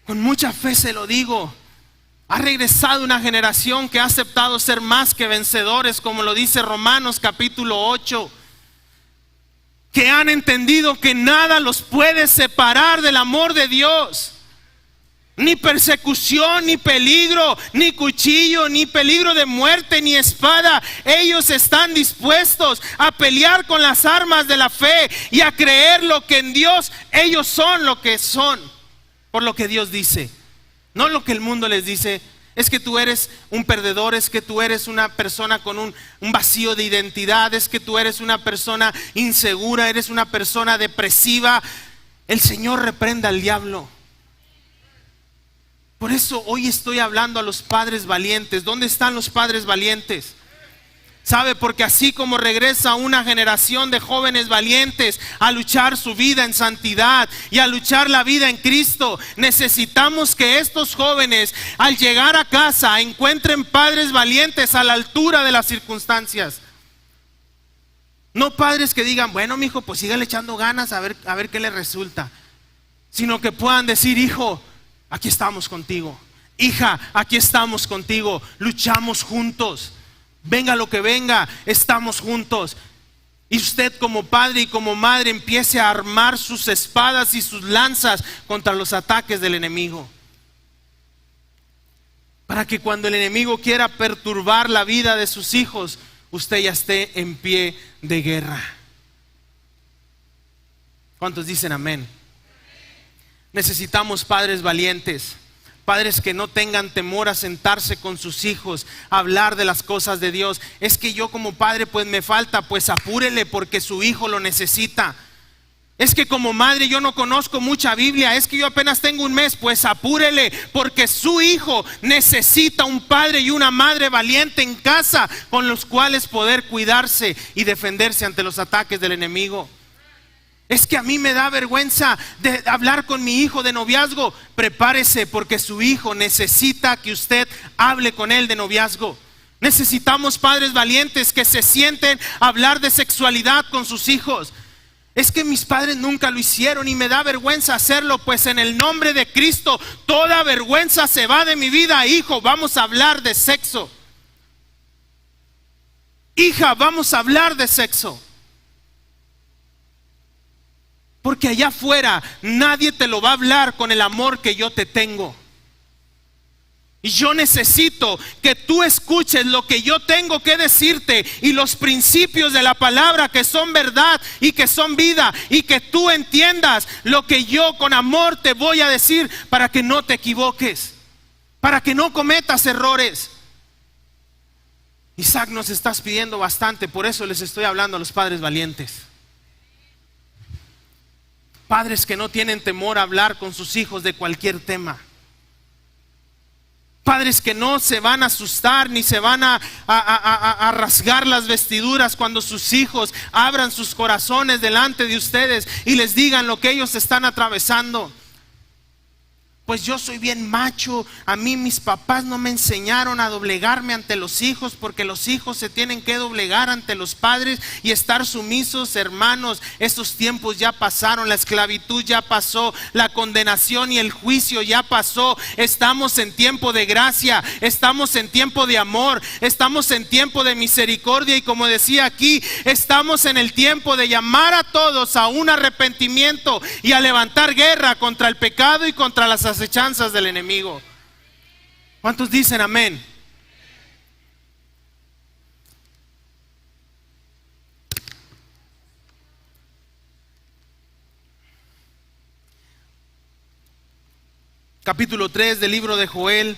Con mucha fe se lo digo. Ha regresado una generación que ha aceptado ser más que vencedores, como lo dice Romanos capítulo 8. Que han entendido que nada los puede separar del amor de Dios. Ni persecución, ni peligro, ni cuchillo, ni peligro de muerte, ni espada. Ellos están dispuestos a pelear con las armas de la fe y a creer lo que en Dios ellos son lo que son. Por lo que Dios dice, no lo que el mundo les dice. Es que tú eres un perdedor, es que tú eres una persona con un vacío de identidad, es que tú eres una persona insegura, eres una persona depresiva. El Señor reprenda al diablo. Por eso hoy estoy hablando a los padres valientes. ¿Dónde están los padres valientes? ¿Sabe? Porque así como regresa una generación de jóvenes valientes a luchar su vida en santidad y a luchar la vida en Cristo, necesitamos que estos jóvenes al llegar a casa encuentren padres valientes a la altura de las circunstancias. No padres que digan, bueno, mijo, pues sígale echando ganas a ver qué le resulta. Sino que puedan decir, hijo, aquí estamos contigo. Hija, aquí estamos contigo. Luchamos juntos. Venga lo que venga, estamos juntos. Y usted como padre y como madre empiece a armar sus espadas y sus lanzas contra los ataques del enemigo. Para que cuando el enemigo quiera perturbar la vida de sus hijos, usted ya esté en pie de guerra. ¿Cuántos dicen amén? Necesitamos padres valientes. Padres que no tengan temor a sentarse con sus hijos, a hablar de las cosas de Dios. Es que yo como padre pues me falta, pues apúrele porque su hijo lo necesita. Es que como madre yo no conozco mucha Biblia, es que yo apenas tengo un mes, pues apúrele porque su hijo necesita un padre y una madre valiente en casa con los cuales poder cuidarse y defenderse ante los ataques del enemigo. Es que a mí me da vergüenza de hablar con mi hijo de noviazgo. Prepárese porque su hijo necesita que usted hable con él de noviazgo. Necesitamos padres valientes que se sienten a hablar de sexualidad con sus hijos. Es que mis padres nunca lo hicieron y me da vergüenza hacerlo, pues en el nombre de Cristo toda vergüenza se va de mi vida. Hijo, vamos a hablar de sexo. Hija, vamos a hablar de sexo. Porque allá afuera nadie te lo va a hablar con el amor que yo te tengo. Y yo necesito que tú escuches lo que yo tengo que decirte y los principios de la palabra que son verdad y que son vida. Y que tú entiendas lo que yo con amor te voy a decir para que no te equivoques, para que no cometas errores. Isaac, nos estás pidiendo bastante, por eso les estoy hablando a los padres valientes. Padres que no tienen temor a hablar con sus hijos de cualquier tema. Padres que no se van a asustar ni se van a rasgar las vestiduras cuando sus hijos abran sus corazones delante de ustedes y les digan lo que ellos están atravesando. Pues yo soy bien macho, a mí mis papás no me enseñaron a doblegarme ante los hijos, porque los hijos se tienen que doblegar ante los padres y estar sumisos. Hermanos, esos tiempos ya pasaron, la esclavitud ya pasó, la condenación y el juicio ya pasó. Estamos en tiempo de gracia, estamos en tiempo de amor, estamos en tiempo de misericordia y como decía aquí, estamos en el tiempo de llamar a todos a un arrepentimiento y a levantar guerra contra el pecado y contra las acechanzas del enemigo. ¿Cuántos dicen amén? Capítulo 3 del libro de Joel,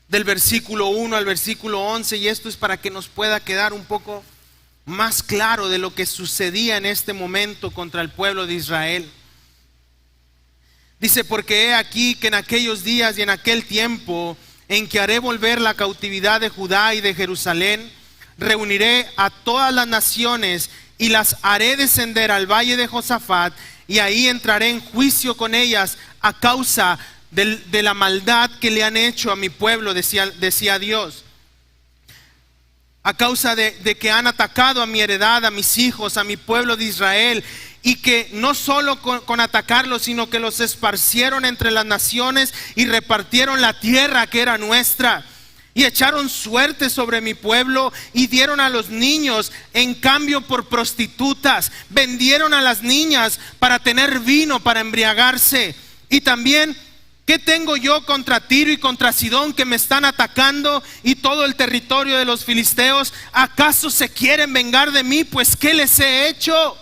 del versículo 1 al versículo 11, y esto es para que nos pueda quedar un poco más claro de lo que sucedía en este momento contra el pueblo de Israel. Dice, porque he aquí que en aquellos días y en aquel tiempo en que haré volver la cautividad de Judá y de Jerusalén, reuniré a todas las naciones y las haré descender al valle de Josafat, y ahí entraré en juicio con ellas a causa de la maldad que le han hecho a mi pueblo, decía Dios. A causa de que han atacado a mi heredad, a mis hijos, a mi pueblo de Israel. Y que no solo con atacarlos, sino que los esparcieron entre las naciones y repartieron la tierra que era nuestra. Y echaron suerte sobre mi pueblo y dieron a los niños en cambio por prostitutas. Vendieron a las niñas para tener vino, para embriagarse. Y también, ¿qué tengo yo contra Tiro y contra Sidón que me están atacando y todo el territorio de los filisteos? ¿Acaso se quieren vengar de mí? Pues ¿qué les he hecho?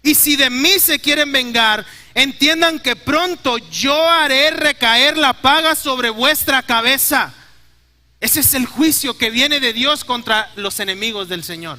Y si de mí se quieren vengar, entiendan que pronto yo haré recaer la paga sobre vuestra cabeza. Ese es el juicio que viene de Dios contra los enemigos del Señor.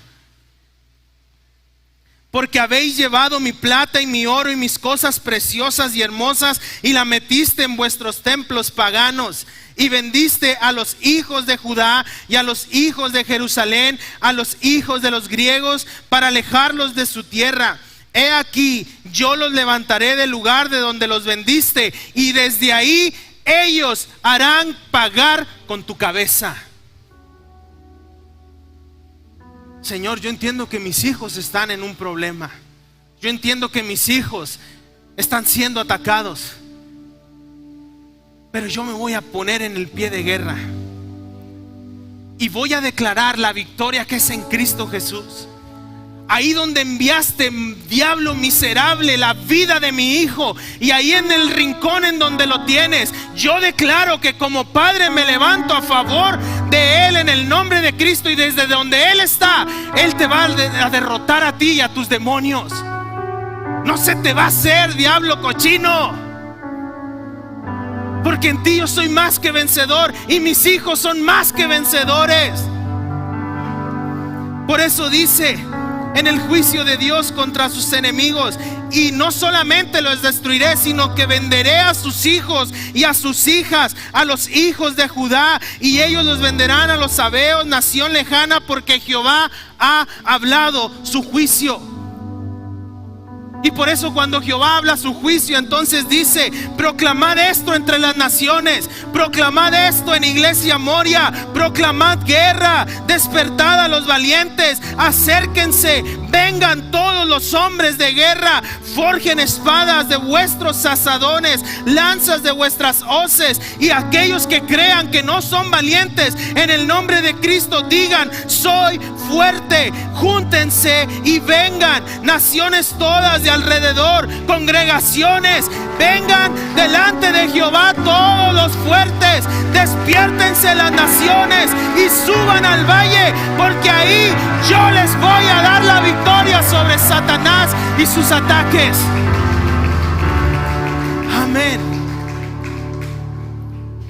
Porque habéis llevado mi plata y mi oro y mis cosas preciosas y hermosas y la metiste en vuestros templos paganos. Y vendiste a los hijos de Judá y a los hijos de Jerusalén, a los hijos de los griegos, para alejarlos de su tierra. He aquí, yo los levantaré del lugar de donde los vendiste, y desde ahí ellos harán pagar con tu cabeza. Señor, yo entiendo que mis hijos están en un problema. Yo entiendo que mis hijos están siendo atacados. Pero yo me voy a poner en el pie de guerra y voy a declarar la victoria que es en Cristo Jesús. Ahí donde enviaste, diablo miserable, la vida de mi hijo, y ahí en el rincón en donde lo tienes, yo declaro que como padre me levanto a favor de él en el nombre de Cristo, y desde donde él está, él te va a derrotar a ti y a tus demonios. No se te va a hacer, diablo cochino, porque en ti yo soy más que vencedor y mis hijos son más que vencedores. Por eso dice en el juicio de Dios contra sus enemigos: y no solamente los destruiré, sino que venderé a sus hijos y a sus hijas, a los hijos de Judá, y ellos los venderán a los sabeos, nación lejana, porque Jehová ha hablado su juicio. Y por eso cuando Jehová habla su juicio, entonces dice: proclamad esto entre las naciones, proclamad esto en Iglesia Moria, proclamad guerra, despertad a los valientes, acérquense, vengan todos los hombres de guerra, forjen espadas de vuestros asadones, lanzas de vuestras hoces, y aquellos que crean que no son valientes, en el nombre de Cristo digan: soy fuerte. Júntense y vengan, naciones todas de alrededor, congregaciones, vengan delante de Jehová todos los fuertes, despiértense las naciones y suban al valle, porque ahí yo les voy a dar la victoria sobre Satanás y sus ataques. Amén.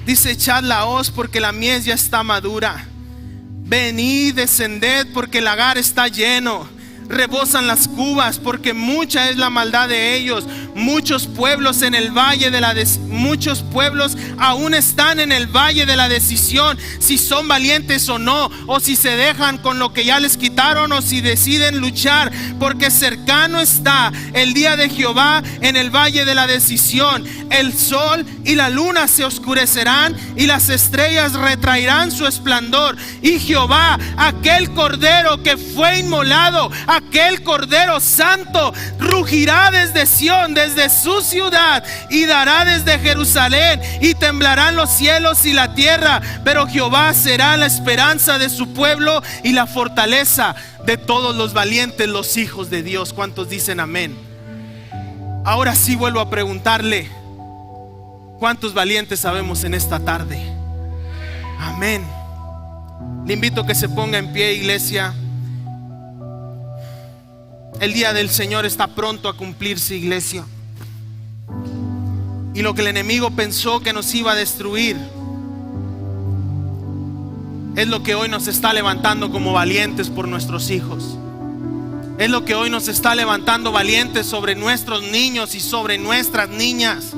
Dice: echad la hoz, porque la mies ya está madura. Venid, descended, porque el lagar está lleno. Rebosan las cubas, porque mucha es la maldad de ellos. Muchos pueblos en el valle de la muchos pueblos aún están en el valle de la decisión, si son valientes o no, o si se dejan con lo que ya les quitaron, o si deciden luchar, porque cercano está el día de Jehová en el valle de la decisión. El sol y la luna se oscurecerán, y las estrellas retraerán su esplendor. Y Jehová, aquel cordero que fue inmolado, aquel cordero santo, rugirá desde Sión, desde su ciudad, y dará desde Jerusalén, y temblarán los cielos y la tierra. Pero Jehová será la esperanza de su pueblo y la fortaleza de todos los valientes, los hijos de Dios. ¿Cuántos dicen amén? Ahora sí vuelvo a preguntarle: ¿cuántos valientes sabemos en esta tarde? Amén. Le invito a que se ponga en pie, iglesia. El día del Señor está pronto a cumplirse, iglesia. Y lo que el enemigo pensó que nos iba a destruir es lo que hoy nos está levantando como valientes por nuestros hijos. Es lo que hoy nos está levantando valientes sobre nuestros niños y sobre nuestras niñas.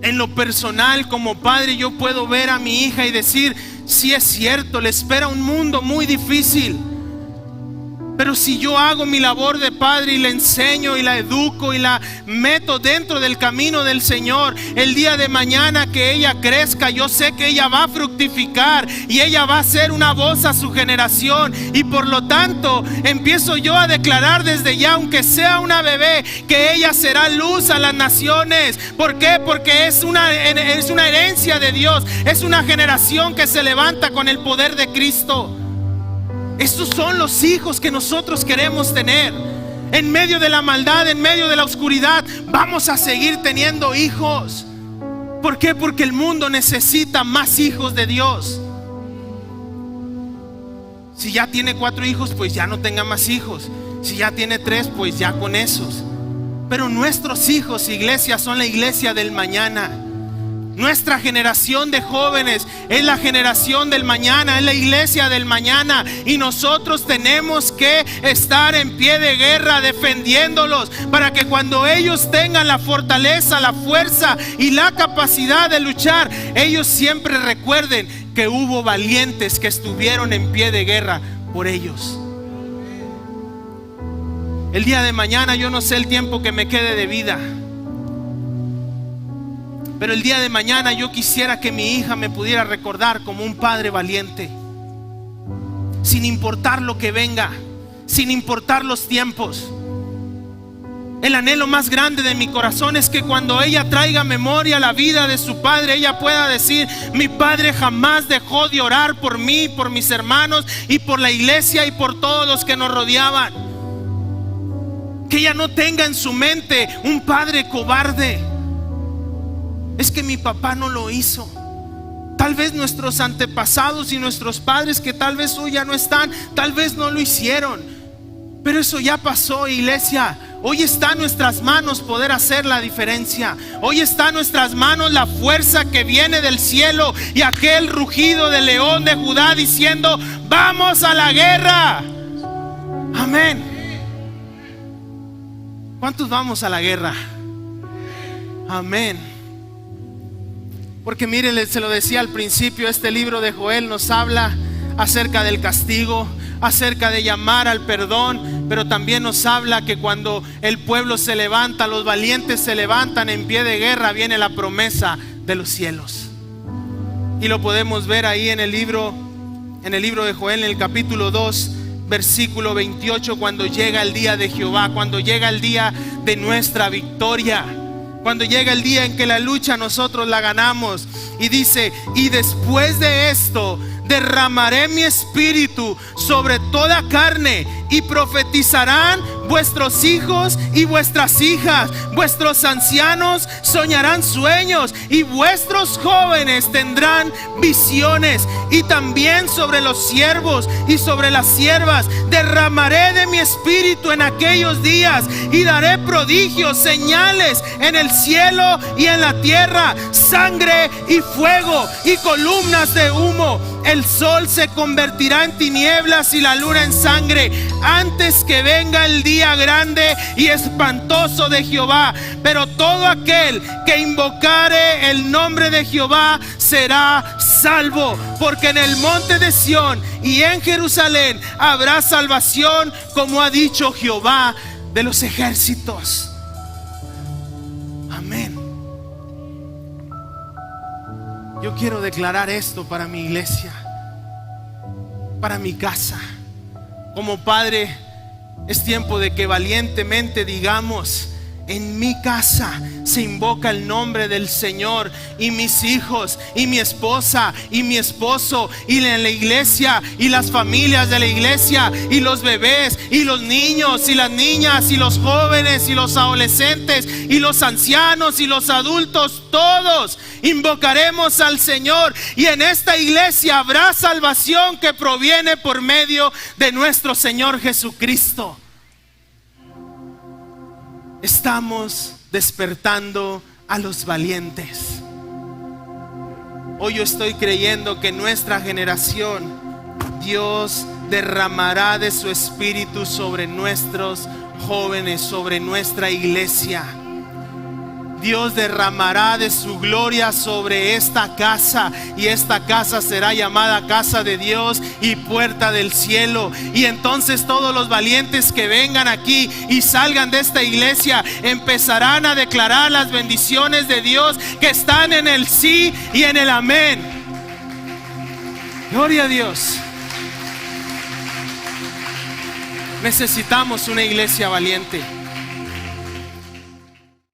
En lo personal, como padre, yo puedo ver a mi hija y decir: sí, es cierto, le espera un mundo muy difícil. Pero si yo hago mi labor de padre y la enseño y la educo y la meto dentro del camino del Señor, el día de mañana que ella crezca, yo sé que ella va a fructificar y ella va a ser una voz a su generación. Y por lo tanto empiezo yo a declarar desde ya, aunque sea una bebé, que ella será luz a las naciones. ¿Por qué? Porque es una herencia de Dios, es una generación que se levanta con el poder de Cristo. Estos son los hijos que nosotros queremos tener. En medio de la maldad, en medio de la oscuridad, vamos a seguir teniendo hijos. ¿Por qué? Porque el mundo necesita más hijos de Dios. Si ya tiene 4 hijos, pues ya no tenga más hijos. Si ya tiene 3, pues ya con esos. Pero nuestros hijos, iglesia, son la iglesia del mañana. Nuestra generación de jóvenes es la generación del mañana, es la iglesia del mañana, y nosotros tenemos que estar en pie de guerra defendiéndolos para que cuando ellos tengan la fortaleza, la fuerza y la capacidad de luchar, ellos siempre recuerden que hubo valientes que estuvieron en pie de guerra por ellos. El día de mañana yo no sé el tiempo que me quede de vida, pero el día de mañana yo quisiera que mi hija me pudiera recordar como un padre valiente, sin importar lo que venga, sin importar los tiempos. El anhelo más grande de mi corazón es que cuando ella traiga memoria a la vida de su padre, ella pueda decir: mi padre jamás dejó de orar por mí, por mis hermanos y por la iglesia y por todos los que nos rodeaban. Que ella no tenga en su mente un padre cobarde. Es que mi papá no lo hizo. Tal vez nuestros antepasados y nuestros padres, que tal vez hoy ya no están, tal vez no lo hicieron. Pero eso ya pasó, iglesia. Hoy está en nuestras manos poder hacer la diferencia. Hoy está en nuestras manos la fuerza que viene del cielo y aquel rugido del león de Judá diciendo: vamos a la guerra. Amén. ¿Cuántos vamos a la guerra? Amén. Porque mire, se lo decía al principio, este libro de Joel nos habla acerca del castigo, acerca de llamar al perdón, pero también nos habla que cuando el pueblo se levanta, los valientes se levantan en pie de guerra, viene la promesa de los cielos. Y lo podemos ver ahí en el libro de Joel, en el capítulo 2, versículo 28, cuando llega el día de Jehová, cuando llega el día de nuestra victoria, cuando llega el día en que la lucha nosotros la ganamos. Y dice: y después de esto derramaré mi espíritu sobre toda carne, y profetizarán vuestros hijos y vuestras hijas, vuestros ancianos soñarán sueños, y vuestros jóvenes tendrán visiones. Y también sobre los siervos y sobre las siervas derramaré de mi espíritu en aquellos días, y daré prodigios, señales en el cielo y en la tierra, sangre y fuego y columnas de humo. El sol se convertirá en tinieblas y la luna en sangre, antes que venga el día grande y espantoso de Jehová. Pero todo aquel que invocare el nombre de Jehová será salvo, porque en el monte de Sión y en Jerusalén habrá salvación, como ha dicho Jehová de los ejércitos. Amén. Yo quiero declarar esto para mi iglesia, para mi casa. Como padre, es tiempo de que valientemente digamos: en mi casa se invoca el nombre del Señor, y mis hijos y mi esposa y mi esposo, y en la iglesia y las familias de la iglesia, y los bebés y los niños y las niñas y los jóvenes y los adolescentes y los ancianos y los adultos, todos invocaremos al Señor, y en esta iglesia habrá salvación que proviene por medio de nuestro Señor Jesucristo. Estamos despertando a los valientes. Hoy yo estoy creyendo que en nuestra generación Dios derramará de su espíritu sobre nuestros jóvenes, sobre nuestra iglesia. Dios derramará de su gloria sobre esta casa, y esta casa será llamada casa de Dios y puerta del cielo. Y entonces todos los valientes que vengan aquí y salgan de esta iglesia empezarán a declarar las bendiciones de Dios que están en el sí y en el amén. Gloria a Dios. Necesitamos una iglesia valiente.